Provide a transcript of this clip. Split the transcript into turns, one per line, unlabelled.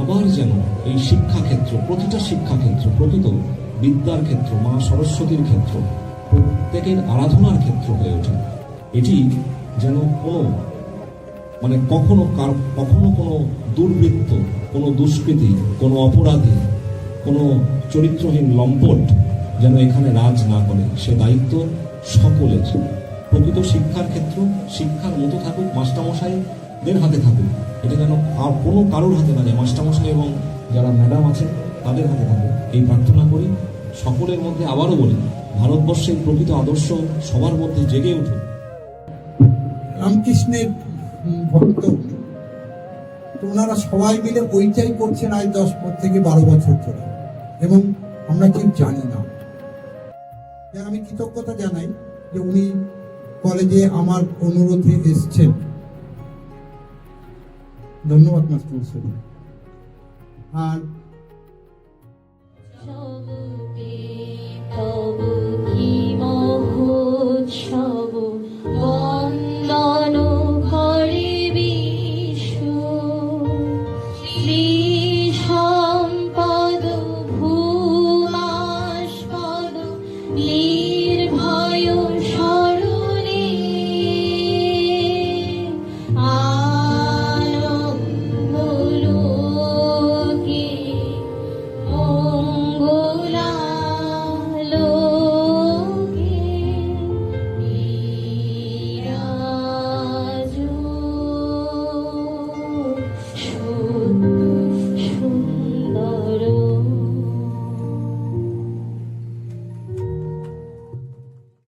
আবার যেন এই শিক্ষাক্ষেত্র, প্রতিটা শিক্ষাক্ষেত্র প্রকৃত বিদ্যার ক্ষেত্র, মা সরস্বতীর ক্ষেত্র, প্রত্যেকের আরাধনার ক্ষেত্র হয়ে ওঠে। এটি যেন কখনো কোনো দুর্বৃত্ত, কোনো দুষ্কৃতী, কোনো অপরাধী, কোনো চরিত্রহীন লম্পট যেন এখানে রাজ না করে, সে দায়িত্ব সকলের। প্রকৃত শিক্ষার ক্ষেত্র শিক্ষার মতো থাকুক, মাস্টারমশাইদের হাতে থাকুক, এটা যেন আর কোনো কারোর হাতে না যায়, মাস্টারমশাই এবং যারা ম্যাডাম আছেন তাদের হাতে থাকুক, এই প্রার্থনা করি। সকলের মধ্যে আবারও বলি, ভারতবর্ষের প্রকৃত আদর্শ সবার মধ্যে জেগে উঠুক।
রামকৃষ্ণের ভক্ত, ওনারা সবাই মিলে ওইটাই করছেন আজ 10 থেকে 12 বছর ধরে, এবং আমরা কেউ জানি না। আমি কৃতজ্ঞতা জানাই যে উনি কলেজে আমার অনুরোধে এসছেন। ধন্যবাদ মাস্টার। আর